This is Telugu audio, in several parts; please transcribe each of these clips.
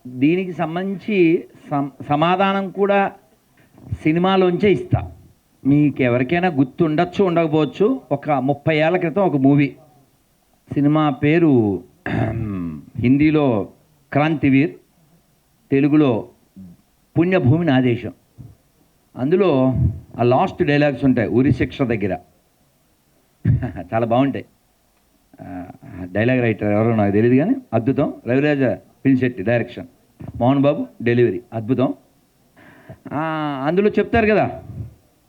దీనికి సంబంధించి సమాధానం కూడా సినిమాలోంచే ఇస్తా. మీకు ఎవరికైనా గుర్తు ఉండొచ్చు ఉండకపోవచ్చు. ఒక 30 ఏళ్ల క్రితం ఒక మూవీ, సినిమా పేరు హిందీలో క్రాంతివీర్, తెలుగులో పుణ్యభూమి నా దేశం. అందులో ఆ లాస్ట్ డైలాగ్స్ ఉంటాయి ఉరి శిక్ష దగ్గర, చాలా బాగుంటాయి. డైలాగ్ రైటర్ ఎవరో నాకు తెలియదు కానీ అద్భుతం. రవిరాజ పిలిశెట్టి డైరెక్షన్, మోహన్ బాబు డెలివరీ అద్భుతం. అందులో చెప్తారు కదా,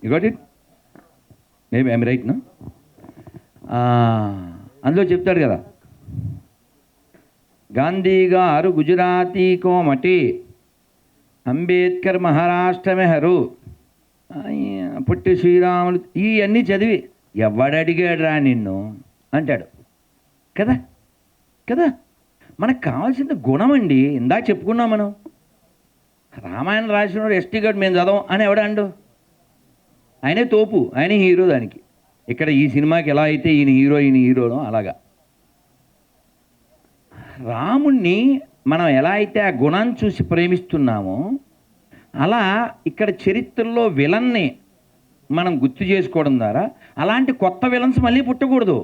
you got it, maybe I'm right నా. అందులో చెప్తాడు కదా, గాంధీ గారు గుజరాతీ కోమటి, అంబేద్కర్ మహారాష్ట్ర మెహరు, పొట్టి శ్రీరాములు, ఇవన్నీ చదివి ఎవడడిగాడు రా నిన్ను అంటాడు కదా. కదా, మనకు కావాల్సిన గుణం అండి. ఇందాక చెప్పుకున్నాం మనం, రామాయణం రాసినవాడు ఎస్టీ గారు మేము చదవం అని ఎవడండు? ఆయనే తోపు, ఆయనే హీరో. దానికి ఇక్కడ ఈ సినిమాకి ఎలా అయితే ఈయన హీరోనో అలాగా రాముణ్ణి మనం ఎలా అయితే ఆ గుణాన్ని చూసి ప్రేమిస్తున్నామో అలా ఇక్కడ చరిత్రలో విలన్ని మనం గుర్తు చేసుకోవడం ద్వారా అలాంటి కొత్త విలన్స్ మళ్ళీ పుట్టకూడదు.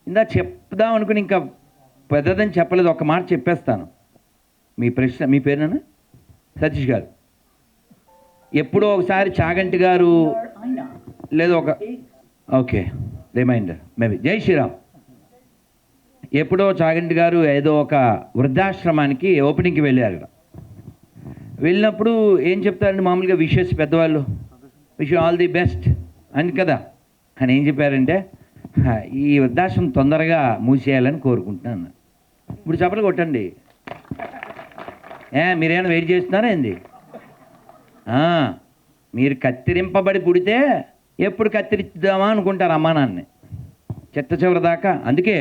ఇందా చెప్దాం అనుకుని ఇంకా పెద్దదని చెప్పలేదు, ఒక మాట చెప్పేస్తాను. మీ ప్రశ్న, మీ పేరునా? సతీష్ గారు. ఎప్పుడో ఒకసారి చాగంటి గారు లేదు ఒక ఓకే రిమైండర్ మేబీ, జై శ్రీరామ్. ఎప్పుడో చాగంటి గారు ఏదో ఒక వృద్ధాశ్రమానికి ఓపెనింగ్కి వెళ్ళారు. వెళ్ళినప్పుడు ఏం చెప్తారండి మామూలుగా విషెస్ పెద్దవాళ్ళు, విష్ ఆల్ ది బెస్ట్ అని కదా. కానీ ఏం చెప్పారంటే, ఈ వృద్ధాశ్రమం తొందరగా మూసేయాలని కోరుకుంటున్నాను. ఇప్పుడు చెప్పలు కొట్టండి. మీరేమైనా వెయిట్ చేస్తున్నారా ఏంది? మీరు కత్తిరింపబడి పుడితే ఎప్పుడు కత్తిరిద్దామా అనుకుంటారు అమ్మా నాన్ని చిట్ట చివరి దాకా. అందుకే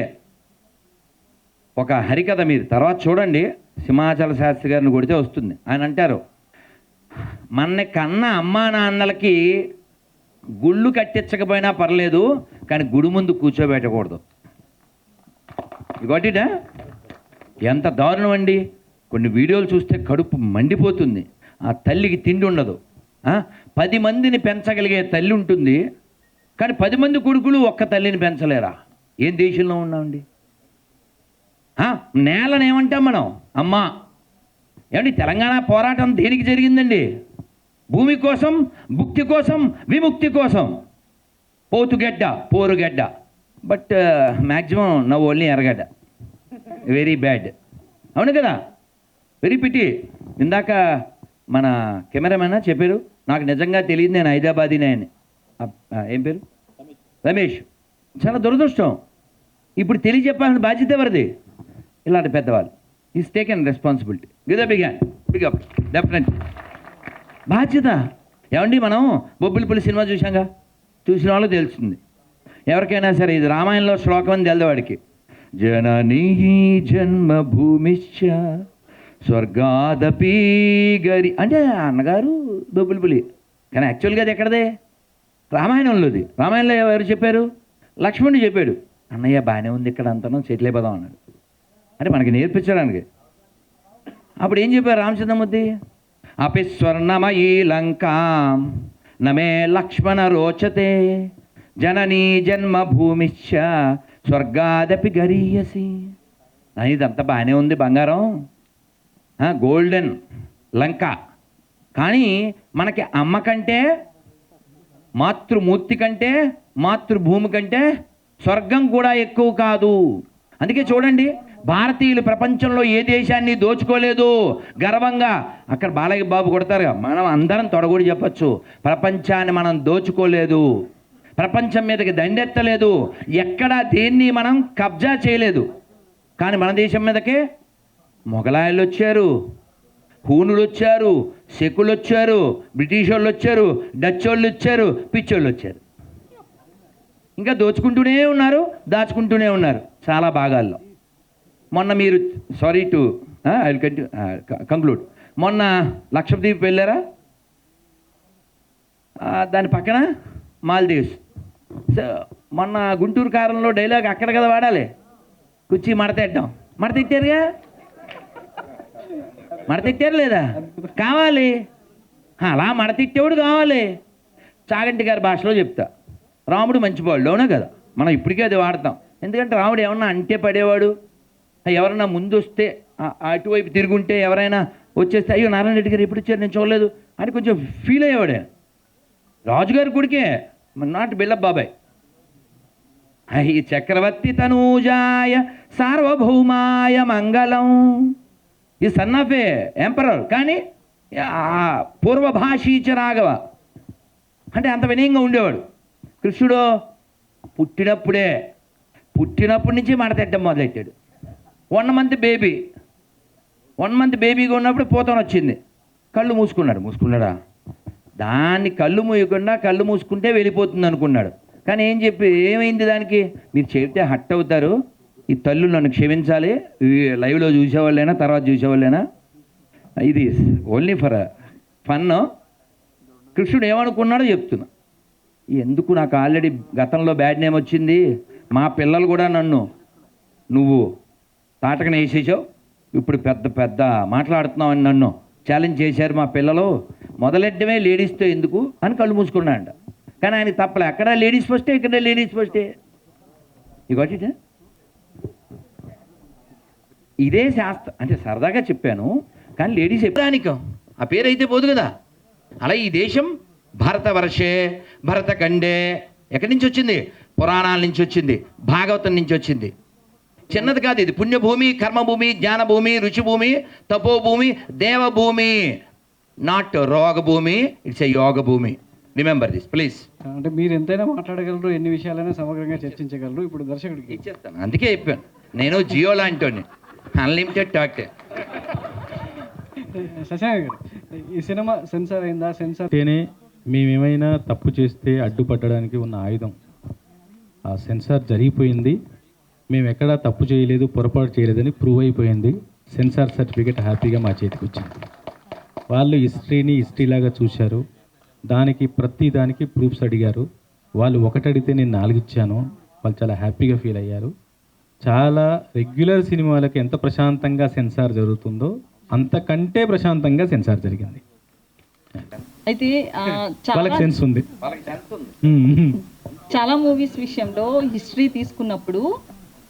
ఒక హరికథ మీరు తర్వాత చూడండి, సింహాచల శాస్త్రి గారిని కొడితే వస్తుంది. ఆయన అంటారు, మన కన్న అమ్మా నాన్నలకి గుళ్ళు కట్టించకపోయినా పర్లేదు కానీ గుడి ముందు కూర్చోబెట్టకూడదు. గొట్టిట ఎంత దారుణం అండి. కొన్ని వీడియోలు చూస్తే కడుపు మండిపోతుంది. ఆ తల్లికి తిండి ఉండదు. 10 మందిని పెంచగలిగే తల్లి ఉంటుంది కానీ 10 మంది కొడుకులు ఒక్క తల్లిని పెంచలేరా? ఏం దేశంలో ఉన్నామండి? నేలను ఏమంటాం మనం? అమ్మా. ఏమండి తెలంగాణ పోరాటం దేనికి జరిగిందండి? భూమి కోసం, భుక్తి కోసం, విముక్తి కోసం. పోతుగడ్డ, పోరుగడ్డ, బట్ మ్యాక్సిమం నవ్ ఓన్లీ ఎర్రగడ్డ. Very bad. అవును కదా, వెరీ పిటి. ఇందాక మన కెమెరామెన్ చెప్పారు, నాకు నిజంగా తెలియదు, నేను హైదరాబాదీనే అని. ఏం పేరు? రమేష్. చాలా దురదృష్టం. ఇప్పుడు తెలియజెప్పాల్సిన బాధ్యత ఎవరిది? ఇలాంటి పెద్దవాళ్ళు. Is taken responsibility. Give the big hand, big up. Definite బాధ్యత. ఏమండి మనం బొబ్బిలిపల్లి సినిమా చూసాంగా, చూసిన వాళ్ళు తెలుస్తుంది. ఎవరికైనా సరే ఇది రామాయణంలో శ్లోకం అని తెలవాడికి, జననీ జన్మభూమిశ్చ స్వర్గాదపి గరి అంటే అన్నగారు బొబ్బిలిపల్లి. కానీ యాక్చువల్గా అది ఎక్కడదే? రామాయణంలోది. రామాయణంలో ఎవరు చెప్పారు? లక్ష్మణుడు చెప్పాడు, అన్నయ్య బాగానే ఉంది ఇక్కడ అంతనం సెటిల్ అయిపోదాం అన్నాడు. అంటే మనకి నేర్పించడానికి. అప్పుడు ఏం చెప్పారు రామచంద్రమూర్తి? అపి స్వర్ణమయీ లంకాం నమే లక్ష్మణ రోచతే జననీ జన్మభూమిశ్చ స్వర్గాదపి గరీయసి. ఇదంతా బాగానే ఉంది, బంగారం, గోల్డెన్ లంక. కానీ మనకి అమ్మ కంటే, మాతృమూర్తి కంటే, మాతృభూమి కంటే స్వర్గం కూడా ఎక్కువ కాదు. అందుకే చూడండి, భారతీయులు ప్రపంచంలో ఏ దేశాన్ని దోచుకోలేదు. గర్వంగా అక్కడ బాలయ్య బాబు కొడతారుగా, మనం అందరం తొడగొడి చెప్పచ్చు, ప్రపంచాన్ని మనం దోచుకోలేదు, ప్రపంచం మీదకి దండెత్తలేదు, ఎక్కడా దేన్ని మనం కబ్జా చేయలేదు. కానీ మన దేశం మీదకే మొఘలాయలు వచ్చారు, హూనులు వచ్చారు, శకులు వచ్చారు, బ్రిటిష్ వాళ్ళు వచ్చారు, డచ్ వాళ్ళు వచ్చారు, పిచ్చోళ్ళు వచ్చారు. ఇంకా దోచుకుంటూనే ఉన్నారు, దాచుకుంటూనే ఉన్నారు చాలా భాగాల్లో. మొన్న మీరు sorry to I will conclude, మొన్న లక్షద్వీప్ వెళ్ళారా? దాని పక్కన మాల్దీవ్స్. మొన్న గుంటూరు కారంలో డైలాగ్ అక్కడ కదా వాడాలి, కుర్చీ మడతెట్టాం, మడతెట్టారుగా. మడతెట్టారు లేదా? కావాలి. అలా మడతెట్టేవాడు కావాలి. చాగంటి గారి భాషలో చెప్తా, రాముడు మంచివాళ్ళు, అవునా కదా? మనం ఇప్పటికే అది వాడతాం. ఎందుకంటే రాముడు ఏమన్నా అంటే పడేవాడు, ఎవరైనా ముందు వస్తే అటువైపు తిరుగుంటే ఎవరైనా వచ్చేస్తే అయ్యో నారాయణ రెడ్డి గారు ఎప్పుడు వచ్చారు నేను చూడలేదు అని కొంచెం ఫీల్ అయ్యేవాడే. రాజుగారి కొడుకే, నాట్ బిల్లప్ బాబాయ్. ఈ చక్రవర్తి తనూజాయ సార్వభౌమాయ మంగళం, ఈ సన్ ఆఫ్ ఏ ఎంపరర్, కానీ పూర్వభాషీచ రాఘవ అంటే అంత వినయంగా ఉండేవాడు. కృష్ణుడు పుట్టినప్పటి నుంచి మడతెట్టడం మొదలెట్టాడు. 1 month బేబీగా ఉన్నప్పుడు పోతాను వచ్చింది, కళ్ళు మూసుకున్నాడా? దాన్ని కళ్ళు మూయకుండా కళ్ళు మూసుకుంటే వెళ్ళిపోతుంది అనుకున్నాడు. కానీ ఏమైంది దానికి? మీరు చెబితే హట్ అవుతారు, ఈ తల్లు నన్ను క్షమించాలి, లైవ్లో చూసేవాళ్ళైనా తర్వాత చూసేవాళ్ళైనా, ఇది ఓన్లీ ఫర్ ఫన్. కృష్ణుడు ఏమనుకున్నాడో చెప్తున్నా. ఎందుకు నాకు ఆల్రెడీ గతంలో బ్యాడ్ నేమ్ వచ్చింది, మా పిల్లలు కూడా నన్ను నువ్వు తాటకన వేసేసావు, ఇప్పుడు పెద్ద మాట్లాడుతున్నావు అని నన్ను ఛాలెంజ్ చేశారు మా పిల్లలు, మొదలెట్టమే లేడీస్తో ఎందుకు అని కళ్ళు మూసుకున్నాడంట. కానీ ఆయనకి తప్పలే, అక్కడ లేడీస్ ఫస్టే, ఇక్కడ లేడీస్ ఫస్టే. ఇగోటి ఇదే శాస్త్రం అంటే సరదాగా చెప్పాను, కానీ లేడీస్ ఎప్పుడానికం ఆ పేరు అయితే పోదు కదా. అలా ఈ దేశం భారతవర్షే భరతఖండే ఎక్కడి నుంచి వచ్చింది? పురాణాల నుంచి వచ్చింది, భాగవతం నుంచి వచ్చింది. చిన్నది కాదు ఇది. పుణ్యభూమి, కర్మభూమి, జ్ఞానభూమి, రుచిభూమి, తపోభూమి, దేవభూమి, నాట్ రోగభూమి, ఇట్స్ ఎ యోగ భూమి. Remember this please. అంటే మీరు ఎంతైనా మాట్లాడగలరు, ఎన్ని విషయాలైనా సమగ్రంగా చర్చించగలరు. ఇప్పుడు దర్శకుడికి ఇచ్చేస్తాను, అందుకే చెప్పాను నేను జియో లాంటి అన్లిమిటెడ్ టాక్. శశాంక్ గారు, ఈ సినిమా సెన్సార్ అయిందా? సెన్సార్ అంటేనే మేమేమైనా తప్పు చేస్తే అడ్డుపట్టడానికి ఉన్న ఆయుధం. ఆ సెన్సార్ జరిగిపోయింది, మేము ఎక్కడా తప్పు చేయలేదు, పొరపాటు చేయలేదని ప్రూవ్ అయిపోయింది. సెన్సార్ సర్టిఫికేట్ హ్యాపీగా మా చేతికి వచ్చింది. వాళ్ళు హిస్టరీని హిస్టరీలాగా చూశారు, ప్రతి దానికి ప్రూఫ్స్ అడిగారు. వాళ్ళు ఒకటి అడిగితే నేను 4 ఇచ్చాను. వాళ్ళు చాలా హ్యాపీగా ఫీల్ అయ్యారు. చాలా రెగ్యులర్ సినిమాలకు ఎంత ప్రశాంతంగా సెన్సార్ జరుగుతుందో అంతకంటే ప్రశాంతంగా సెన్సార్ జరిగింది. అయితే వాళ్ళకి సెన్స్ ఉంది. చాలా మూవీస్ విషయంలో హిస్టరీ తీసుకున్నప్పుడు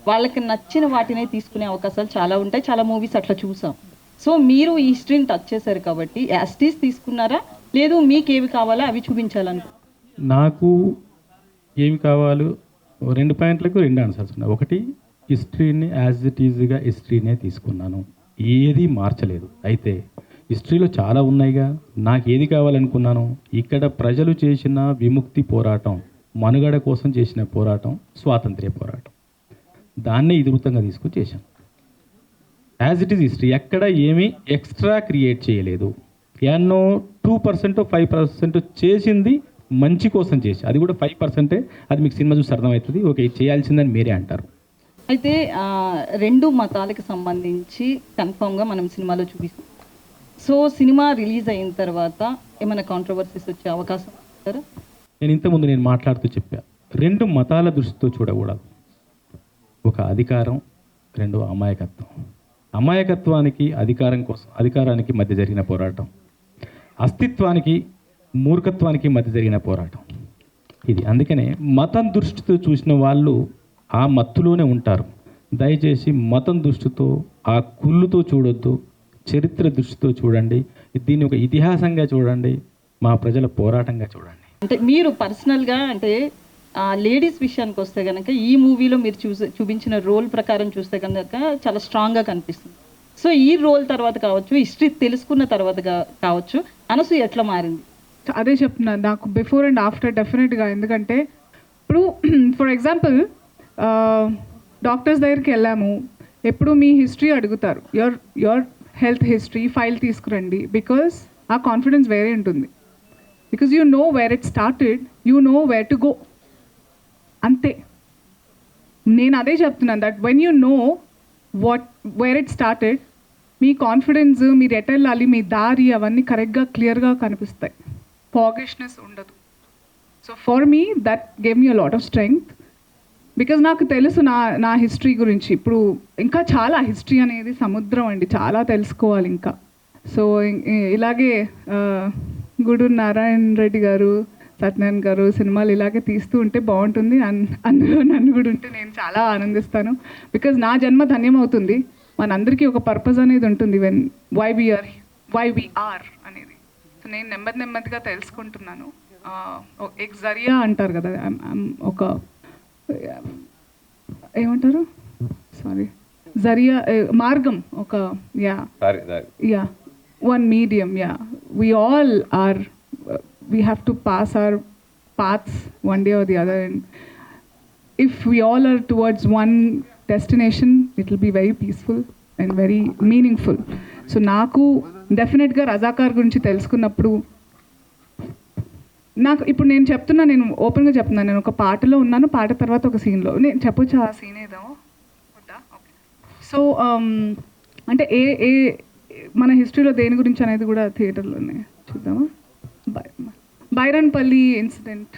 వాళ్ళకి నచ్చిన వాటినే తీసుకునే అవకాశాలు చాలా ఉంటాయి. చాలా మూవీస్ అట్లా చూసాం. సో మీరు ఈ హిస్టరీని టచ్ చేశారు కాబట్టి యాస్టీస్ తీసుకున్నారా, లేదు మీకు ఏవి కావాలో అవి చూపించాలను? నాకు ఏమి కావాలో 2 పాయింట్లకు 2 ఆన్సర్స్ ఉన్నాయి. ఒకటి, హిస్టరీని యాజ్ ఇట్ ఈజ్గా హిస్టరీనే తీసుకున్నాను, ఏది మార్చలేదు. అయితే హిస్టరీలో చాలా ఉన్నాయిగా, నాకు ఏది కావాలనుకున్నాను? ఇక్కడ ప్రజలు చేసిన విముక్తి పోరాటం, మనుగడ కోసం చేసిన పోరాటం, స్వాతంత్ర్య పోరాటం, దాన్నే ఇదివృత్తంగా తీసుకుని చేశాను. యాజ్ ఇట్ ఈజ్ హిస్టరీ, ఎక్కడ ఏమీ ఎక్స్ట్రా క్రియేట్ చేయలేదు. ఎన్నో 2% 5% చేసింది మంచి కోసం చేసి, అది కూడా 5%. అది మీకు సినిమా చూసి అర్థమవుతుంది. ఓకే, చేయాల్సిందని మీరే అంటారు. అయితే 2 మతాలకు సంబంధించి కన్ఫామ్గా మనం సినిమాలో చూపిస్తాం. సో సినిమా రిలీజ్ అయిన తర్వాత ఏమైనా కాంట్రవర్సీస్ వచ్చే అవకాశం ఉంటారా? నేను ఇంతకుముందు మాట్లాడుతూ చెప్పా, 2 మతాల దృష్టితో చూడకూడదు. ఒక అధికారం, 2 అమాయకత్వం. అమాయకత్వానికి అధికారానికి మధ్య జరిగిన పోరాటం, అస్తిత్వానికి మూర్ఖత్వానికి మధ్య జరిగిన పోరాటం ఇది. అందుకనే మతం దృష్టితో చూసిన వాళ్ళు ఆ మత్తులోనే ఉంటారు. దయచేసి మతం దృష్టితో, ఆ కుళ్ళుతో చూడొద్దు, చరిత్ర దృష్టితో చూడండి. దీన్ని ఒక ఇతిహాసంగా చూడండి, మా ప్రజల పోరాటంగా చూడండి. అంటే మీరు పర్సనల్గా అంటే లేడీస్ విషయానికి వస్తే కనుక ఈ మూవీలో మీరు చూపించిన రోల్ ప్రకారం చూస్తే కనుక చాలా స్ట్రాంగ్గా కనిపిస్తుంది. సో ఈ రోల్ తర్వాత కావచ్చు, హిస్టరీ తెలుసుకున్న తర్వాత కావచ్చు, అనసూయ ఎట్లా మారింది? అదే చెప్తున్నాను, నాకు బిఫోర్ అండ్ ఆఫ్టర్ డెఫినెట్గా. ఎందుకంటే ఇప్పుడు ఫర్ ఎగ్జాంపుల్ డాక్టర్స్ దగ్గరికి వెళ్ళాము, ఎప్పుడు మీ హిస్టరీ అడుగుతారు, యువర్ హెల్త్ హిస్టరీ ఫైల్ తీసుకురండి. బికాస్ ఆ కాన్ఫిడెన్స్ వేరే ఉంటుంది. Because you know where it started, you know where to go. అంతే, నేను అదే చెప్తున్నాను. That when you know where it started, me confidence, మీరు ఎటు వెళ్ళాలి, మీ దారి, అవన్నీ కరెక్ట్గా క్లియర్గా కనిపిస్తాయి. ఫాగిష్నెస్ ఉండదు. So for me that gave me a lot of strength. Because నాకు తెలుసు నా హిస్టరీ గురించి. ఇప్పుడు ఇంకా చాలా హిస్టరీ అనేది సముద్రం అండి, చాలా తెలుసుకోవాలి ఇంకా. సో ఇలాగే గూడూరు నారాయణ రెడ్డి గారు, సత్యనారాయణ గారు సినిమాలు ఇలాగే తీస్తూ ఉంటే బాగుంటుంది. అందులో నన్ను కూడా ఉంటే నేను చాలా ఆనందిస్తాను. బికాజ్ నా జన్మ ధన్యమవుతుంది. మనందరికీ ఒక పర్పస్ అనేది ఉంటుంది, వై వి ఆర్ అనేది. సో నేను నెమ్మదిగా తెలుసుకుంటున్నాను. ఎక్ జరియా అంటారు కదా, ఒక ఏమంటారు, సారీ, జరియా మార్గం, ఒక yeah one medium. Yeah we all are we have to pass our paths one day or the other, and if we all are towards one destination, it will be very peaceful and very meaningful. So నాకు డెఫినెట్గా రజాకార్ గురించి తెలుసుకున్నప్పుడు నాకు ఇప్పుడు నేను ఓపెన్గా చెప్తున్నాను, నేను ఒక పాటలో ఉన్నాను, పాట తర్వాత ఒక సీన్లో నేను చెప్పొచ్చు ఆ సీన్ ఏదో. సో అంటే ఏ మన హిస్టరీలో దేని గురించి అనేది కూడా థియేటర్లోనే చూద్దామా. బైరన్పల్లి ఇన్సిడెంట్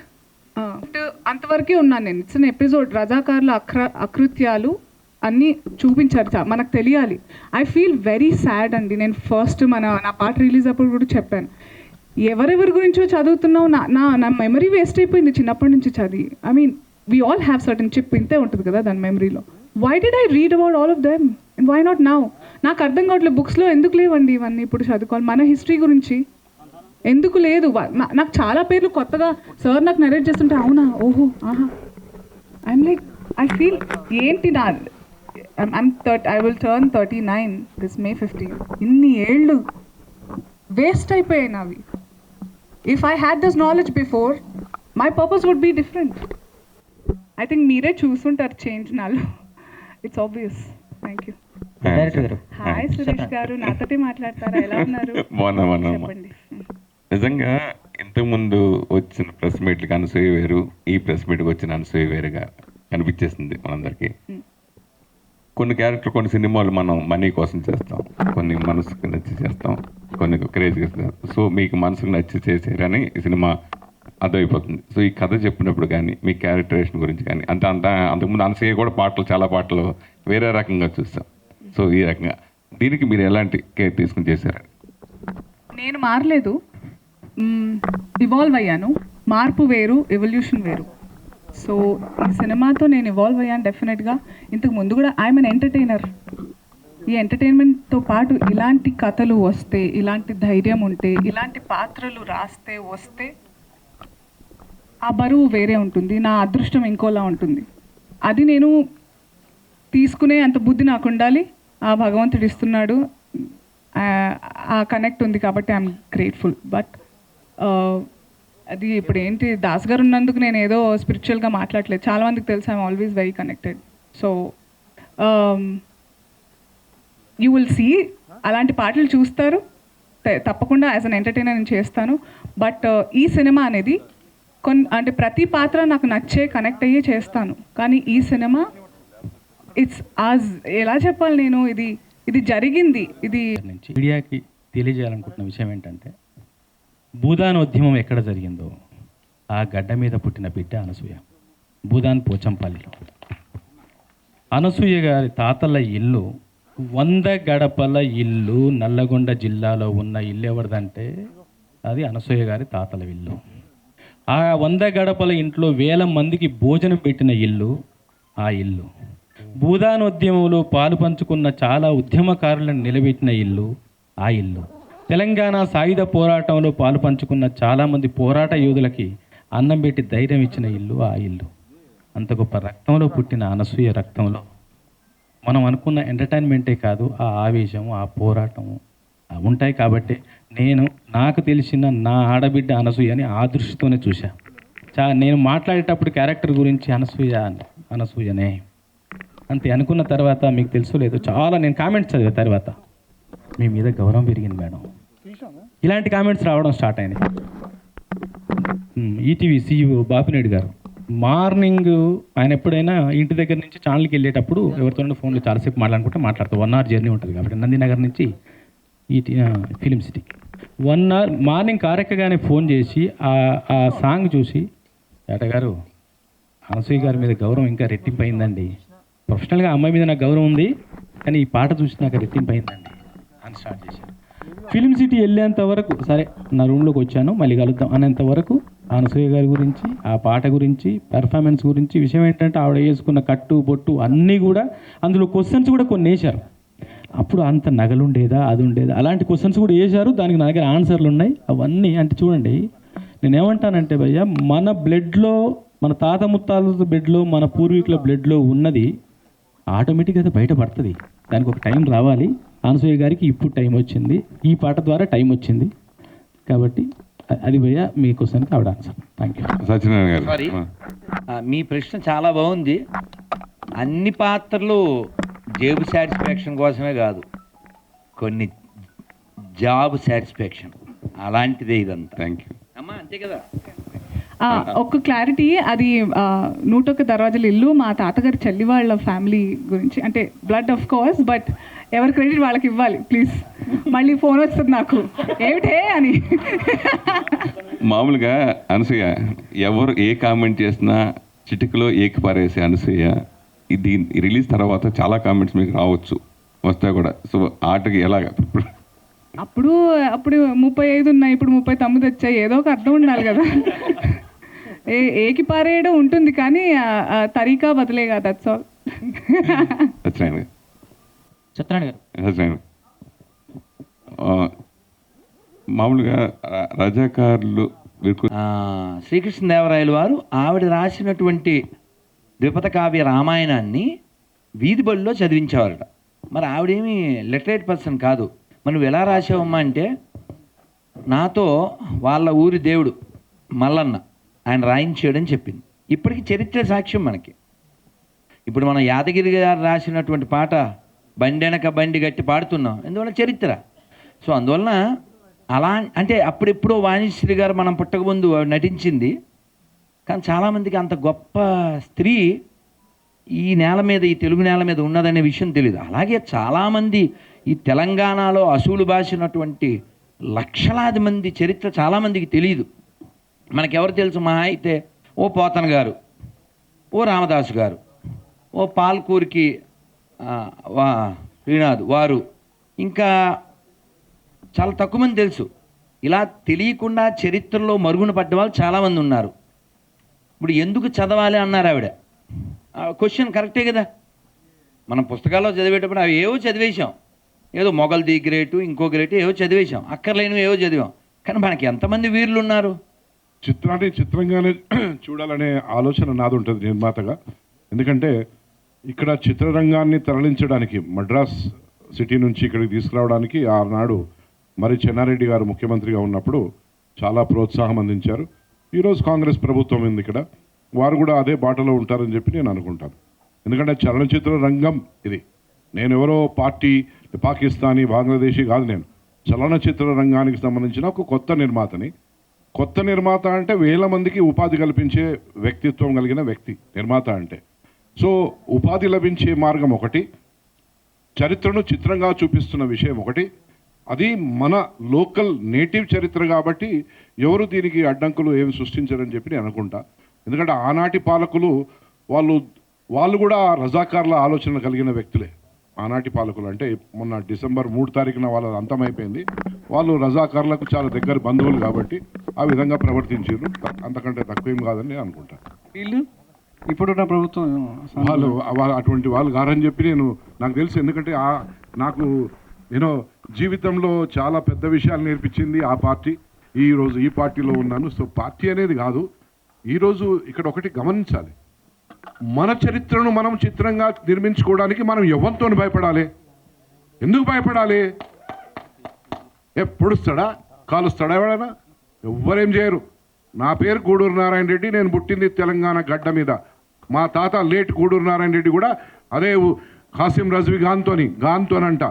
అంతవరకే ఉన్నాను నేను. It's an episode. రజాకార్ల అకృత్యాలు అన్నీ చూపించారు, మనకు తెలియాలి. ఐ ఫీల్ వెరీ సాడ్ అండి. నేను ఫస్ట్ నా పాట రిలీజ్ అప్పుడు కూడా చెప్పాను, ఎవరెవరి గురించో చదువుతున్నావు, నా మెమరీ వేస్ట్ అయిపోయింది చిన్నప్పటి నుంచి చదివి. I mean we all have certain chip, ఇంతే ఉంటుంది కదా దాని మెమరీలో. Why did I read about all of them and why not now? నాకు అర్థం కావట్లేదు, బుక్స్లో ఎందుకు లేవండి ఇవన్నీ ఇప్పుడు చదువుకోవాలి. మన హిస్టరీ గురించి ఎందుకు లేదు? నాకు చాలా పేర్లు కొత్తగా సార్ నాకు నరేట్ చేస్తుంటే అవునా, ఓహో, ఆహా, ఐఎమ్ లైక్ ఐ ఫీల్ ఏంటి నా I will turn 39 this May 15. ఇన్ని ఏళ్ళు వేస్ట్ అయిపోయాయి నావి. If I had this knowledge before, my purpose would be different. I think మీరే చూసుంటారు చేంజ్ నాలో. It's obvious. Thank you. Hi Suresh garu, నాతోటి మాట్లాడతారా? ఎలా ఉన్నారు? చెప్పండి. నిజంగా ఇంతకుముందు వచ్చిన ప్రెస్ మీట్లకి అనసూయ వేరు, ఈ ప్రెస్ మీట్కి వచ్చిన అనసూయ వేరుగా కనిపించేసింది మనందరికీ. కొన్ని క్యారెక్టర్, కొన్ని సినిమాలు మనం మనీ కోసం చేస్తాం, కొన్ని మనసుకు నచ్చి చేస్తాం, కొన్ని క్రేజ్గా చేస్తాం. సో మీకు మనసుకు నచ్చి చేసారని ఈ సినిమా అర్థమైపోతుంది. సో ఈ కథ చెప్పినప్పుడు కానీ మీ క్యారెక్టరేషన్ గురించి కానీ అంతకుముందు అనసూయ కూడా చాలా పాటలు వేరే రకంగా చూస్తాం. సో ఈ రకంగా దీనికి మీరు ఎలాంటి కేర్ తీసుకుని చేశారు? నేను మారలేదు, ఇవాల్వ్ అయ్యాను. మార్పు వేరు, ఎవల్యూషన్ వేరు. సో ఈ సినిమాతో నేను ఇవాల్వ్ అయ్యాను డెఫినెట్గా. ఇంతకు ముందు కూడా ఐఎమ్ అన్ ఎంటర్టైనర్. ఈ ఎంటర్టైన్మెంట్తో పాటు ఇలాంటి కథలు వస్తే, ఇలాంటి ధైర్యం ఉంటే, ఇలాంటి పాత్రలు రాస్తే వస్తే ఆ బరువు వేరే ఉంటుంది, నా అదృష్టం ఇంకోలా ఉంటుంది. అది నేను తీసుకునే అంత బుద్ధి నాకు ఉండాలి, ఆ భగవంతుడు ఇస్తున్నాడు, ఆ కనెక్ట్ ఉంది కాబట్టి ఐఎమ్ గ్రేట్ఫుల్. బట్ అది ఇప్పుడు ఏంటి, దాస్ గారు ఉన్నందుకు నేను ఏదో స్పిరిచువల్గా మాట్లాడలేదు. చాలామందికి తెలుసు I'm always very connected. So you will see, అలాంటి పాటలు చూస్తారు తప్పకుండా. యాజ్ అన్ ఎంటర్టైనర్ నేను చేస్తాను. బట్ ఈ సినిమా అనేది అంటే ప్రతి పాత్ర నాకు నచ్చే, కనెక్ట్ అయ్యే చేస్తాను. కానీ ఈ సినిమా ఇట్స్ ఎలా చెప్పాలి నేను, ఇది జరిగింది. ఇది నుంచి మీడియాకి తెలియజేయాలనుకుంటున్న విషయం ఏంటంటే, భూదానోద్యమం ఎక్కడ జరిగిందో ఆ గడ్డ మీద పుట్టిన బిడ్డ అనసూయ. భూదాన్ పోచంపల్లిలో అనసూయ గారి తాతల ఇల్లు 100 గడపల ఇల్లు. నల్లగొండ జిల్లాలో ఉన్న ఇల్లు ఎవరిదంటే అది అనసూయ గారి తాతల ఇల్లు. ఆ 100 గడపల ఇంట్లో 1000 మందికి భోజనం పెట్టిన ఇల్లు ఆ ఇల్లు. భూదానోద్యమంలో పాలు పంచుకున్న చాలా ఉద్యమకారులను నిలబెట్టిన ఇల్లు ఆ ఇల్లు. తెలంగాణ సాయుధ పోరాటంలో పాలు పంచుకున్న చాలామంది పోరాట యోధులకి అన్నం పెట్టి ధైర్యం ఇచ్చిన ఇల్లు ఆ ఇల్లు. అంత గొప్ప రక్తంలో పుట్టిన అనసూయ రక్తంలో మనం అనుకున్న ఎంటర్టైన్మెంటే కాదు, ఆ ఆవేశం, ఆ పోరాటము ఉంటాయి. కాబట్టి నాకు తెలిసిన నా ఆడబిడ్డ అనసూయని ఆ దృష్టితోనే చూశా. నేను మాట్లాడేటప్పుడు క్యారెక్టర్ గురించి అనసూయనే అంతే అనుకున్న తర్వాత, మీకు తెలుసు లేదు, చాలా నేను కామెంట్స్ చదివా తర్వాత, మీ మీద గౌరవం పెరిగింది మేడం, ఇలాంటి కామెంట్స్ రావడం స్టార్ట్ అయినాయి. ఈటీవీ CEO బాపినేడు గారు మార్నింగ్ ఆయన ఎప్పుడైనా ఇంటి దగ్గర నుంచి ఛానల్కి వెళ్ళేటప్పుడు ఎవరితోనైనా ఫోన్లో చాలాసేపు మాట్లాడుతూ 1 hour జర్నీ ఉంటుంది కాబట్టి నందినగర్ నుంచి ఫిలిం సిటీకి 1 hour మార్నింగ్ కారెక్కగానే ఫోన్ చేసి ఆ సాంగ్ చూసి, ఏటగారు అనసూయ గారి మీద గౌరవం ఇంకా రెట్టింపు అయిందండి. ప్రొఫెషనల్గా అమ్మాయి మీద నాకు గౌరవం ఉంది, కానీ ఈ పాట చూసి నాకు రెట్టింపు అయిందండి అని స్టార్ట్ చేశాను. ఫిలిం సిటీ వెళ్ళేంత వరకు సరే నా రూమ్లోకి వచ్చాను, మళ్ళీ కలుద్దాం అనేంత వరకు అనసూయ గారి గురించి, ఆ పాట గురించి, పెర్ఫార్మెన్స్ గురించి, విషయం ఏంటంటే ఆవిడ వేసుకున్న కట్టు బొట్టు అన్నీ కూడా, అందులో క్వశ్చన్స్ కూడా కొన్ని వేశారు. అప్పుడు అంత నగలుండేదా, అది ఉండేదా, అలాంటి క్వశ్చన్స్ కూడా వేశారు. దానికి నా దగ్గర ఆన్సర్లు ఉన్నాయి. అవన్నీ అంటే చూడండి, నేనేమంటానంటే భయ్య, మన బ్లడ్లో, మన తాత ముత్తాల బ్లడ్లో, మన పూర్వీకుల బ్లడ్లో ఉన్నది ఆటోమేటిక్గా అది బయటపడుతుంది. దానికి ఒక టైం రావాలి. అనసూయ గారికి ఇప్పుడు టైం వచ్చింది, ఈ పాట ద్వారా టైం వచ్చింది. కాబట్టి అది భయ్య మీ క్వశ్చన్కి ఆవిడ answer. Thank you. Satyanarayana sorry, గారు మీ ప్రశ్న చాలా బాగుంది. అన్ని పాత్రలు జేబు సాటిస్ఫాక్షన్ కోసమే కాదు, కొన్ని జాబ్ సాటిస్ఫాక్షన్, అలాంటిదే ఇదంతా. Thank you. అమ్మా అంతే కదా. ఒక క్లారిటీ, అది 101 దర్వాజాల ఇల్లు మా తాతగారి చెల్లి వాళ్ళ ఫ్యామిలీ గురించి, అంటే బ్లడ్ ఆఫ్ కోర్స్, బట్ ఎవరి క్రెడిట్ వాళ్ళకి ఇవ్వాలి ప్లీజ్. మళ్ళీ ఫోన్ వస్తుంది నాకు ఏమిటే అని. మామూలుగా అనసూయ ఎవరు ఏ కామెంట్ చేసినా చిటికలో ఏకి పారేసే అనసూయ, ఇది రిలీజ్ తర్వాత చాలా కామెంట్స్ మీకు రావచ్చు, వస్తాయి కూడా. సో ఆటకి ఎలాగా అప్పుడు 35 ఉన్నాయి, ఇప్పుడు 39 వచ్చాయి. ఏదో ఒక అర్థం ఉండాలి కదా. ఏకి పారేయడం ఉంటుంది, కానీ తరీకా బదిలేగా, దట్స్ ఆల్. సత్యనారాయణ సత్యనారాయణ గారు. సత్యనారాయణ మామూలుగా రజాకారులు శ్రీకృష్ణదేవరాయలు వారు ఆవిడ రాసినటువంటి ద్విపద కావ్య రామాయణాన్ని వీధి బడిలో చదివించేవారట. మరి ఆవిడేమి లిటరేట్ పర్సన్ కాదు. మరి నువ్వు ఎలా రాసావమ్మా అంటే, నాతో వాళ్ళ ఊరి దేవుడు మల్లన్న ఆయన రాయించాడని చెప్పింది. ఇప్పటికీ చరిత్ర సాక్ష్యం మనకి. ఇప్పుడు మనం యాదగిరి గారు రాసినటువంటి పాట బండెనక బండి గట్టి పాడుతున్నాం, ఎందువల్ల చరిత్ర. సో అందువలన అలా అంటే అప్పుడెప్పుడో వాణిశ్రీ గారు మనం పుట్టకముందు నటించింది, కానీ చాలామందికి అంత గొప్ప స్త్రీ ఈ నేల మీద, ఈ తెలుగు నేల మీద ఉన్నదనే విషయం తెలియదు. అలాగే చాలామంది ఈ తెలంగాణలో అసూలు బాసినటువంటి లక్షలాది మంది చరిత్ర చాలామందికి తెలియదు. మనకెవరు తెలుసు? మహా అయితే ఓ పోతన గారు, ఓ రామదాసు గారు, ఓ పాల్కూరికి శ్రీనాథ్ వారు, ఇంకా చాలా తక్కువ మంది తెలుసు. ఇలా తెలియకుండా చరిత్రలో మరుగున పడ్డ వాళ్ళు చాలామంది ఉన్నారు. ఇప్పుడు ఎందుకు చదవాలి అన్నారు ఆవిడ. క్వశ్చన్ కరెక్టే కదా. మనం పుస్తకాల్లో చదివేటప్పుడు అవి ఏవో చదివేశాం, ఏదో మొఘల్ ది గ్రేటు, ఇంకో గ్రేటు ఏవో చదివేశాం, అక్కర్లేనివి ఏవో చదివాం. కానీ మనకి ఎంతమంది వీరులు ఉన్నారు. చిత్రాన్ని చిత్రంగానే చూడాలనే ఆలోచన నాది ఉంటుంది నిర్మాతగా. ఎందుకంటే ఇక్కడ చిత్రరంగాన్ని తరలించడానికి, మద్రాస్ సిటీ నుంచి ఇక్కడికి తీసుకురావడానికి ఆనాడు మరి చెన్నారెడ్డి గారు ముఖ్యమంత్రిగా ఉన్నప్పుడు చాలా ప్రోత్సాహం అందించారు. ఈరోజు కాంగ్రెస్ ప్రభుత్వం ఉంది ఇక్కడ, వారు కూడా అదే బాటలో ఉంటారని చెప్పి నేను అనుకుంటాను. ఎందుకంటే చలనచిత్ర రంగం ఇది, నేను ఎవరో పార్టీ పాకిస్తానీ బంగ్లాదేశీ కాదు, నేను చలనచిత్ర రంగానికి సంబంధించిన ఒక కొత్త నిర్మాతని. కొత్త నిర్మాత అంటే వేల మందికి ఉపాధి కల్పించే వ్యక్తిత్వం కలిగిన వ్యక్తి నిర్మాత అంటే. సో ఉపాధి లభించే మార్గం ఒకటి, చరిత్రను చిత్రంగా చూపిస్తున్న విషయం ఒకటి, అది మన లోకల్ నేటివ్ చరిత్ర కాబట్టి ఎవరు దీనికి అడ్డంకులు ఏమి సృష్టించారని చెప్పి నేను అనుకుంటా. ఎందుకంటే ఆనాటి పాలకులు వాళ్ళు కూడా రజాకార్ల ఆలోచన కలిగిన వ్యక్తులే. ఆనాటి పాలకులు అంటే మొన్న డిసెంబర్ 3 తారీఖున వాళ్ళ అంతమైపోయింది. వాళ్ళు రజాకార్లకు చాలా దగ్గర బంధువులు కాబట్టి ఆ విధంగా ప్రవర్తించారు. అంతకంటే తక్కువేం కాదని నేను అనుకుంటాను. వీళ్ళు ఇప్పుడున్న ప్రభుత్వం వాళ్ళు అటువంటి వాళ్ళు కారని చెప్పి నాకు తెలుసు. ఎందుకంటే నాకు జీవితంలో చాలా పెద్ద విషయాలు నేర్పించింది ఆ పార్టీ. ఈరోజు ఈ పార్టీలో ఉన్నాను. సో పార్టీ అనేది కాదు, ఈరోజు ఇక్కడ ఒకటి గమనించాలి, మన చరిత్రను మనం చిత్రంగా నిర్మించుకోవడానికి మనం ఎవరితో భయపడాలి? ఎందుకు భయపడాలి? పొడుస్తాడా, కాలుస్తాడా ఎవడైనా? ఎవ్వరేం చేయరు. నా పేరు గూడూరు నారాయణ రెడ్డి, నేను పుట్టింది తెలంగాణ గడ్డ మీద. మా తాత లేట్ గూడూరు నారాయణ రెడ్డి కూడా అదే ఖాసిం రజ్వీ గాన్తోనంట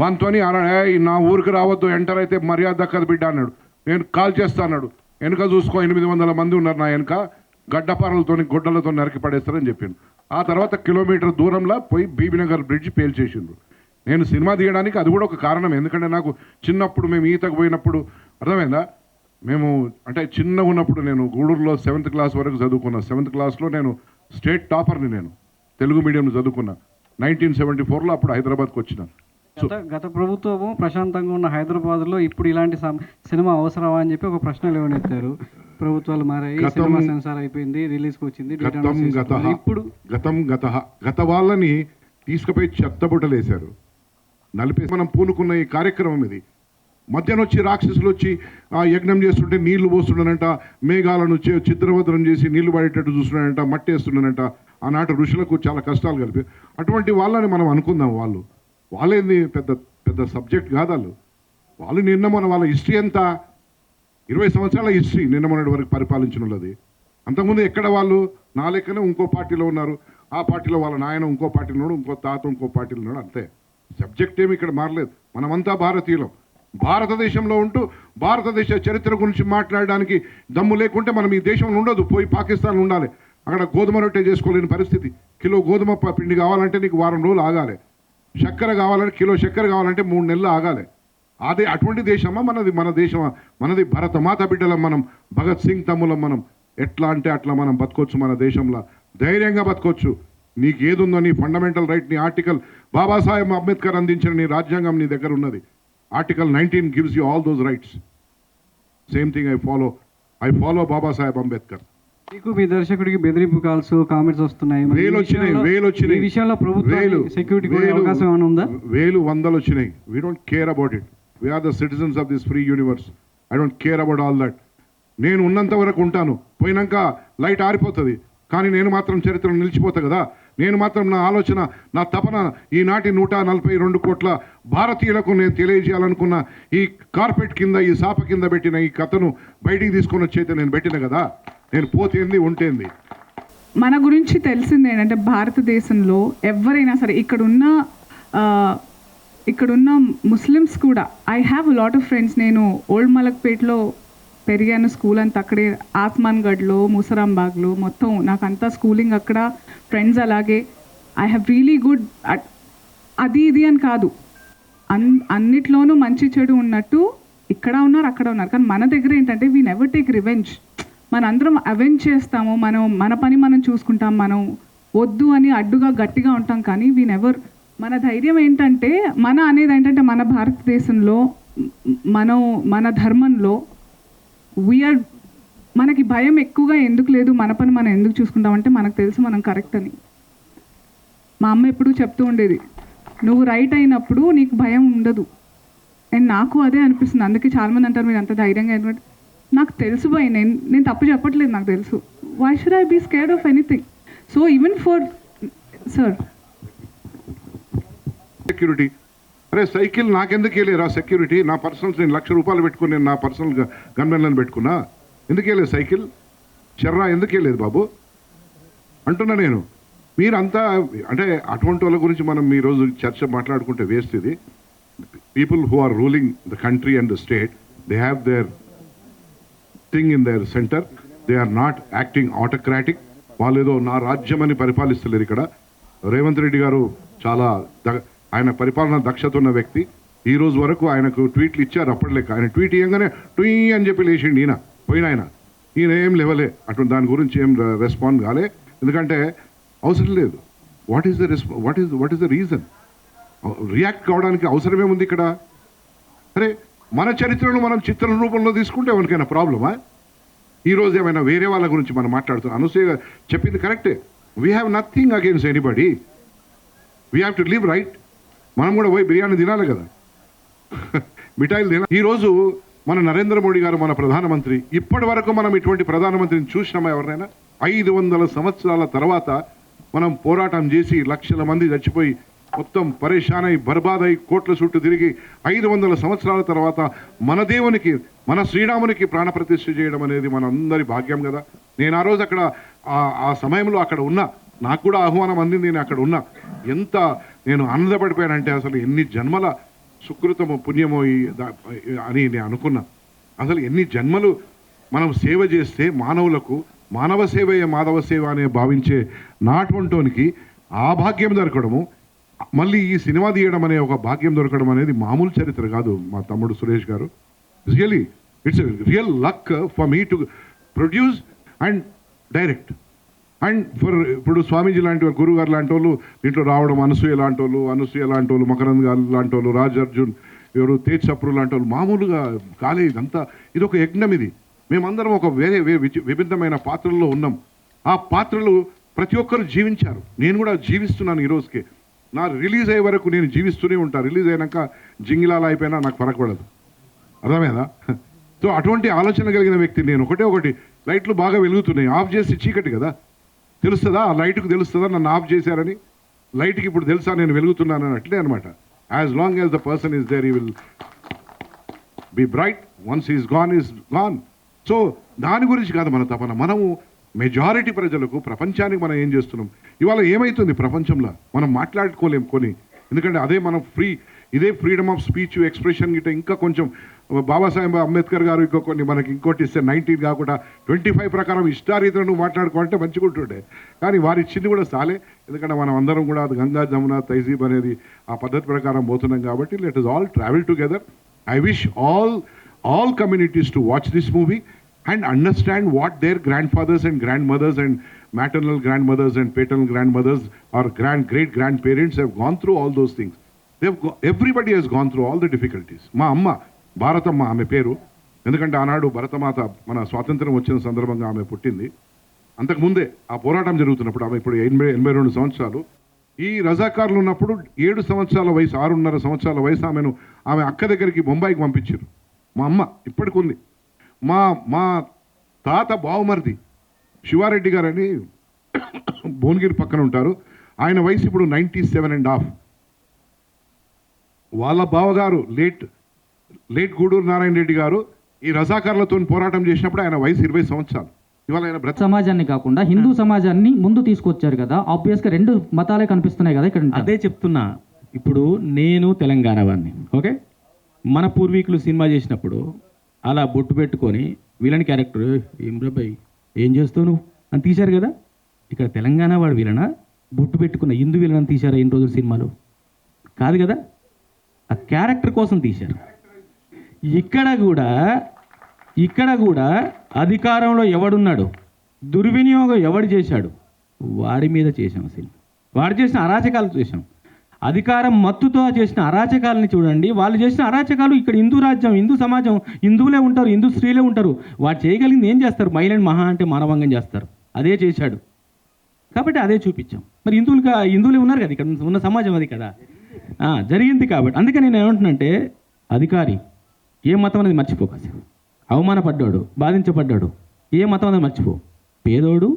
వాన్తోని నా ఊరికి రావద్దు, ఎంటర్ అయితే మర్యాద దక్కదు బిడ్డ అన్నాడు. నేను కాల్ చేస్తా అన్నాడు. వెనుక చూసుకో 800 మంది ఉన్నారు నా వెనుక, గడ్డపారలతో గుడ్డలతో నరికి పడేస్తారని చెప్పాను. ఆ తర్వాత కిలోమీటర్ దూరంలో పోయి బీబీనగర్ బ్రిడ్జ్ పేల్చేసిండ్రు. నేను సినిమా తీయడానికి అది కూడా ఒక కారణం. ఎందుకంటే నాకు చిన్నప్పుడు మేము ఈతకు పోయినప్పుడు అర్థమైందా, మేము అంటే చిన్నగా ఉన్నప్పుడు నేను గూడూరులో 7th క్లాస్ వరకు చదువుకున్నాను. 7th క్లాస్లో నేను స్టేట్ టాపర్ని నేను, తెలుగు మీడియంలో చదువుకున్నా. 1974లో అప్పుడు హైదరాబాద్కి వచ్చిన. గత ప్రభుత్వము ప్రశాంతంగా ఉన్న హైదరాబాద్లో ఇప్పుడు ఇలాంటి సినిమా అవసరమా అని చెప్పి ఒక ప్రశ్న లేవనెత్తారు. ప్రభుత్వాలు మారాయి, సినిమా సెన్సార్ అయిపోయింది, రిలీజ్కి వచ్చింది. ఇప్పుడు గత వాళ్ళని తీసుకుపోయి చెత్తబుట్టలేశారు, నలిపేసి మనం పూనుకున్న ఈ కార్యక్రమం ఇది. మధ్యాహ్నం వచ్చి రాక్షసులు వచ్చి యజ్ఞం చేస్తుంటే నీళ్లు పోస్తున్నానంట, మేఘాలను చిత్రవదనం చేసి నీళ్లు పడేటట్టు చూస్తున్నానంట, మట్టి వేస్తున్నానంట. ఆనాటి ఋషులకు చాలా కష్టాలు కలిపి అటువంటి వాళ్ళని మనం అనుకుందాం. వాళ్ళేంది పెద్ద పెద్ద సబ్జెక్ట్ కాదు. వాళ్ళు నిన్న వాళ్ళ హిస్టరీ అంతా 20 సంవత్సరాల హిస్టరీ నిన్న మొన్నటి వరకు పరిపాలించిన వాళ్ళది. అంతకుముందు ఎక్కడ వాళ్ళు నా లెక్కనే ఇంకో పార్టీలో ఉన్నారు, ఆ పార్టీలో వాళ్ళ నాయన ఇంకో పార్టీలో ఉన్నాడు, ఇంకో తాత ఇంకో పార్టీలో ఉన్నాడు, అంతే. సబ్జెక్ట్ ఏమి ఇక్కడ మారలేదు. మనమంతా భారతీయులం. భారతదేశంలో ఉంటూ భారతదేశ చరిత్ర గురించి మాట్లాడడానికి దమ్ము లేకుంటే మనం ఈ దేశంలో ఉండదు, పోయి పాకిస్తాన్ ఉండాలి. అక్కడ గోధుమ రొట్టె చేసుకోలేని పరిస్థితి. కిలో గోధుమ పిండి కావాలంటే నీకు వారం రోజులు ఆగాలి. చక్కెర కావాలంటే కిలో చక్కెర కావాలంటే 3 నెలలు ఆగాలి. అదే అటువంటి దేశమా మనది? మన దేశమా మనది? భరతమాత బిడ్డలం మనం, భగత్ సింగ్ తమ్ములం మనం. ఎట్లా అంటే అట్లా మనం బతకొచ్చు మన దేశంలో, ధైర్యంగా బతకొచ్చు. నీకు ఏదుందో నీ ఫండమెంటల్ రైట్, నీ ఆర్టికల్, బాబాసాహెబ్ అంబేద్కర్ అందించిన నీ రాజ్యాంగం నీ దగ్గర ఉన్నది. Article 19 gives you all those rights. Same thing I follow Babasaheb Ambedkar. మీకు మీ దర్శకుడికి బెదిరింపు కాల్స్, కామెంట్స్ వస్తున్నాయి. వేలు వచ్చినాయి. ఈ విషయంలో ప్రభుత్వం సెక్యూరిటీ అవకాశం ఏమైనా ఉందా? వందలు వచ్చినాయి. We don't care about it. We are the citizens of this free universe. I don't care about all that. నేను ఉన్నంత వరకు ఉంటాను, పోయినాక లైట్ ఆరిపోతుంది. కానీ నేను మాత్రం చరిత్రను నిలిచిపోతా కదా. నేను మాత్రం నా ఆలోచన, నా తపన ఈనాటి 142 కోట్ల భారతీయులకు నేను తెలియజేయాలనుకున్న ఈ కార్పెట్ కింద, ఈ సాప కింద పెట్టిన ఈ కథను బయటికి తీసుకొని వచ్చైతే నేను పెట్టిన కదా. నేను పోతేంది ఉంటేంది. మన గురించి తెలిసింది ఏంటంటే భారతదేశంలో ఎవరైనా సరే ఇక్కడున్న ముస్లిమ్స్ కూడా, I have lot of friends. నేను ఓల్డ్ మలక్పేట్లో పెరిగాను, స్కూల్ అంతా అక్కడే, ఆస్మాన్గఢ్లో, ముసరాంబాగ్లో, మొత్తం నాకంతా స్కూలింగ్ అక్కడ, ఫ్రెండ్స్ అలాగే. ఐ హ్యావ్ రియలీ గుడ్ అది ఇది అని కాదు, అన్నిట్లోనూ మంచి చెడు ఉన్నట్టు ఇక్కడ ఉన్నారు, అక్కడ ఉన్నారు. కానీ మన దగ్గర ఏంటంటే వీ నెవర్ టేక్ రివెంజ్. మనందరం అవెంజ్ చేస్తాము, మన పని మనం చూసుకుంటాం, మనం వద్దు అని అడ్డుగా గట్టిగా ఉంటాం. కానీ వీ నెవర్, మన ధైర్యం ఏంటంటే అనేది ఏంటంటే మన భారతదేశంలో, మన ధర్మంలో వీఆర్, మనకి భయం ఎక్కువగా ఎందుకు లేదు, మన పని మనం ఎందుకు చూసుకుంటామంటే మనకు తెలుసు మనం కరెక్ట్ అని. మా అమ్మ ఎప్పుడూ చెప్తూ ఉండేది, నువ్వు రైట్ అయినప్పుడు నీకు భయం ఉండదు. అండ్ నాకు అదే అనిపిస్తుంది. అందుకే చాలామంది అంటారు మీరు అంత ధైర్యంగా ఎందుకంటే నాకు తెలుసు భయ్, నేను తప్పు చెప్పట్లేదు, నాకు తెలుసు. Why should I be scared of anything? So even for sir security, అరే సైకిల్ నాకెందుకు వెళ్ళేరా సెక్యూరిటీ? నా పర్సనల్స్ నేను ₹1,00,000 పెట్టుకుని నేను నా పర్సనల్ గన్మెన్లను పెట్టుకున్నా. ఎందుకు వెళ్ళలేదు సైకిల్? చెర్రా ఎందుకు వెళ్ళలేదు బాబు అంటున్నా నేను. మీరంతా అంటే అటువంటి వాళ్ళ గురించి మనం ఈరోజు చర్చ మాట్లాడుకుంటే వేస్ట్. ఇది people who are ruling the country and the state, they have their thing in their centre. They are not acting autocratic. వాళ్ళు ఏదో నా రాజ్యం అని పరిపాలిస్తలేరు ఇక్కడ. రేవంత్ రెడ్డి గారు చాలా ఆయన పరిపాలన దక్షత ఉన్న వ్యక్తి. ఈ రోజు వరకు ఆయనకు ట్వీట్లు ఇచ్చారు అప్పటిలేక. ఆయన ట్వీట్ ఇవ్వగానే ట్వీ అని చెప్పి లేచిండి ఈయన ఏం లేవలే అటువంటి దాని గురించి ఏం రెస్పాండ్ కాలే. ఎందుకంటే అవసరం లేదు. What is the reason? React కావడానికి అవసరమేముంది ఇక్కడ? అరే మన చరిత్రను మనం చిత్రం రూపంలో తీసుకుంటే ఎవరికైనా ప్రాబ్లమా? ఈరోజు ఏమైనా వేరే వాళ్ళ గురించి మనం మాట్లాడుతున్నాం. అనసూయ చెప్పింది కరెక్టే. We have nothing against anybody. We have to live right. మనం కూడా పోయి బిర్యానీ తినాలి కదా, మిఠాయిలు తినాలి. ఈరోజు మన నరేంద్ర మోడీ గారు మన ప్రధానమంత్రి. ఇప్పటి వరకు మనం ఇటువంటి ప్రధానమంత్రిని చూసినామా ఎవరినైనా? 500 సంవత్సరాల తర్వాత మనం పోరాటం చేసి లక్షల మంది చచ్చిపోయి మొత్తం పరేషానై బర్బాదై కోట్ల చుట్టూ తిరిగి 500 సంవత్సరాల తర్వాత మన దేవునికి, మన శ్రీరామునికి ప్రాణప్రతిష్ఠ చేయడం అనేది మనందరి భాగ్యం కదా. నేను ఆ రోజు అక్కడ ఆ సమయంలో అక్కడ ఉన్నా, నాకు కూడా ఆహ్వానం అందింది, నేను అక్కడ ఉన్నా. ఎంత నేను ఆనందపడిపోయానంటే అసలు ఎన్ని జన్మల సుకృతమో పుణ్యమో అని నేను అనుకున్నా. అసలు ఎన్ని జన్మలు మనం సేవ చేస్తే మానవులకు, మానవ సేవయే మాధవ సేవ అనే భావించే నాటువంటోనికి ఆ భాగ్యం దొరకడము, మళ్ళీ ఈ సినిమా తీయడం అనే ఒక భాగ్యం దొరకడం అనేది మామూలు చరిత్ర కాదు. మా తమ్ముడు సురేష్ గారు, really it's real luck for me to produce and direct. And ఇప్పుడు స్వామీజీ లాంటి వాళ్ళు, గురువు గారు లాంటి వాళ్ళు దీంట్లో రావడం, అనసూయ లాంటి వాళ్ళు, మకరంద్ గారు లాంటి వాళ్ళు, రాజ్ అర్జున్, ఎవరు తేజ్ చప్రు లాంటి వాళ్ళు, మామూలుగా కాలే. ఇదంతా ఇది ఒక యజ్ఞం. ఇది మేమందరం ఒక వేరే విభిన్నమైన పాత్రల్లో ఉన్నాం. ఆ పాత్రలు ప్రతి ఒక్కరు జీవించారు. నేను కూడా జీవిస్తున్నాను ఈ రోజుకి. నా రిలీజ్ అయ్యే వరకు నేను జీవిస్తూనే ఉంటాను. రిలీజ్ అయినాక జింగిలాలు అయిపోయినా నాకు ఫరక పడదు. అర్థమైందా? సో అటువంటి ఆలోచన కలిగిన వ్యక్తి నేను. ఒకటి లైట్లు బాగా వెలుగుతున్నాయి, ఆఫ్ చేసి చీకటి కదా, తెలుస్తుందా? ఆ లైట్కు తెలుస్తుందా నన్ను ఆఫ్ చేశారని? లైట్కి ఇప్పుడు తెలుసా నేను వెలుగుతున్నానని? అట్లే అనమాట. As long as the person is there, he will be bright. Once he's gone. So దాని గురించి కాదు మన తపన. మనము మెజారిటీ ప్రజలకు, ప్రపంచానికి మనం ఏం చేస్తున్నాం? ఇవాళ ఏమవుతుంది ప్రపంచంలో మనం మాట్లాడుకోలేం కొన్ని. ఎందుకంటే అదే మనం ఇదే ఫ్రీడమ్ ఆఫ్ స్పీచ్, ఎక్స్ప్రెషన్ గిట్ట ఇంకా కొంచెం బాబాసాహెబ్ అంబేద్కర్ గారు మనకి ఇంకోటి ఇస్తే 19 కాకుండా 25 ప్రకారం ఇష్టారీతిలో నువ్వు మాట్లాడుకోవాలంటే మంచిగా ఉంటుండే. కానీ వారు ఇచ్చింది కూడా చాలే. ఎందుకంటే మనం అందరం కూడా అది గంగా జమున తహజీబ్ అనేది ఆ పద్ధతి ప్రకారం పోతున్నాం కాబట్టి let us all travel together. I wish all communities to watch this movie and understand what their grandfathers and grandmothers and maternal grandmothers and paternal grandmothers or great grandparents have gone through all those things. Everybody has gone through all the difficulties. మా అమ్మ భారతమ్మ ఆమె పేరు. ఎందుకంటే ఆనాడు భరతమాత మన స్వాతంత్రం వచ్చిన సందర్భంగా ఆమె పుట్టింది. అంతకుముందే ఆ పోరాటం జరుగుతున్నప్పుడు ఆమె ఇప్పుడు 82 సంవత్సరాలు. ఈ రజాకారులు ఉన్నప్పుడు 7 సంవత్సరాల వయసు, 6.5 సంవత్సరాల వయసు ఆమె అక్క దగ్గరికి బొంబాయికి పంపించారు. మా అమ్మ ఇప్పటికి ఉంది. మా తాత బావమరిది శివారెడ్డి గారని భువనగిరి పక్కన ఉంటారు. ఆయన వయసు ఇప్పుడు 97.5. వాళ్ళ బావగారు లేట్ గూడూరు నారాయణ రెడ్డి గారు ఈ రజాకారులతో పోరాటం చేసినప్పుడు ఆయన వయసు 20 సంవత్సరాలు. ఇవాళ ఆయన సమాజాన్ని కాకుండా హిందూ సమాజాన్ని ముందు తీసుకొచ్చారు కదా. ఆబ్వియస్గా 2 మతాలే కనిపిస్తున్నాయి కదా ఇక్కడ. అదే చెప్తున్నా. ఇప్పుడు నేను తెలంగాణ వాడిని, ఓకే. మన పూర్వీకులు సినిమా చేసినప్పుడు అలా బొట్టు పెట్టుకొని విలన్ క్యారెక్టర్, ఏం రాబాయ్ ఏం చేస్తావు నువ్వు అని తీశారు కదా. ఇక్కడ తెలంగాణ వాడు విలనా, బొట్టు పెట్టుకున్న హిందూ విలన్ అని తీశారా ఇన్ని రోజులు సినిమాలో? కాదు కదా, ఆ క్యారెక్టర్ కోసం తీశారు. ఇక్కడ కూడా అధికారంలో ఎవడున్నాడు, దుర్వినియోగం ఎవడు చేశాడు, వాడి మీద చేశాం సినిమా. వాడు చేసిన అరాచకాలు చేశాం. అధికారం మత్తుతో చేసిన అరాచకాలని చూడండి. వాళ్ళు చేసిన అరాచకాలు ఇక్కడ హిందూ రాజ్యం, హిందూ సమాజం, హిందువులే ఉంటారు, హిందూ స్త్రీలే ఉంటారు. వాడు చేయగలిగింది ఏం చేస్తారు? మహిళని మహా అంటే మానవంగం చేస్తారు. అదే చేశాడు కాబట్టి అదే చూపించాం. మరి హిందువులే ఉన్నారు కదా ఇక్కడ ఉన్న సమాజం, అది కదా జరిగింది. కాబట్టి అందుకే నేను ఏమంటున్నానంటే, అధికారి ఏ మతం అనేది మర్చిపో. కాసేపు అవమానపడ్డాడు, బాధించబడ్డాడు, ఏ మతం అనేది మర్చిపో. పేదోడు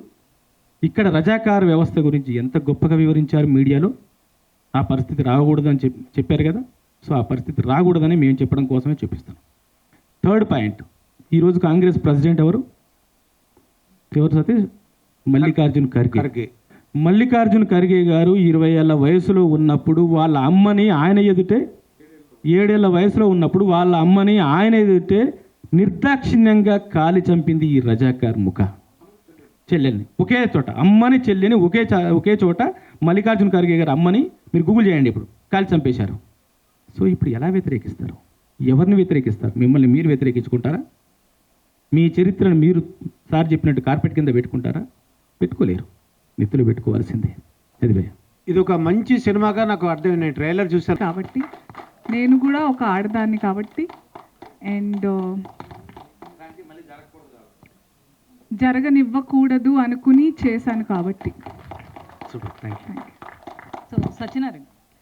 ఇక్కడ రజాకార్ వ్యవస్థ గురించి ఎంత గొప్పగా వివరించారు మీడియాలో. ఆ పరిస్థితి రాకూడదని చెప్పారు కదా. సో ఆ పరిస్థితి రాకూడదని మేము చెప్పడం కోసమే చూపిస్తాం. థర్డ్ పాయింట్, ఈరోజు కాంగ్రెస్ ప్రెసిడెంట్ ఎవరు సతీష్? మల్లికార్జున్ ఖర్గే గారు 20 ఏళ్ల వయసులో ఉన్నప్పుడు వాళ్ళ అమ్మని ఆయన ఎదుటే, 7 ఏళ్ల వయసులో ఉన్నప్పుడు వాళ్ళ అమ్మని ఆయన ఎదుటే నిర్దాక్షిణ్యంగా కాలి చంపింది ఈ రజాకార్ ముఖ చెల్లెల్ని. ఒకే చోట అమ్మని చెల్లెని ఒకే చోట మల్లికార్జున్ ఖర్గే గారు అమ్మని మీరు గూగుల్ చేయండి, ఇప్పుడు కాలి చంపేశారు. సో ఇప్పుడు ఎలా వ్యతిరేకిస్తారు? ఎవరిని వ్యతిరేకిస్తారు? మిమ్మల్ని మీరు వ్యతిరేకించుకుంటారా? మీ చరిత్రను మీరు సార్ చెప్పినట్టు కార్పెట్ కింద పెట్టుకుంటారా? పెట్టుకోలేరు, నెత్తులు పెట్టుకోవాల్సిందే. చదివే ఇది ఒక మంచి సినిమాగా నాకు అర్థమైంది. ట్రైలర్ చూసాను కాబట్టి నేను కూడా ఒక ఆడదాన్ని కాబట్టి, అండ్ జరగనివ్వకూడదు అనుకుని చేశాను కాబట్టి. Super, thank you. So Satyanarayana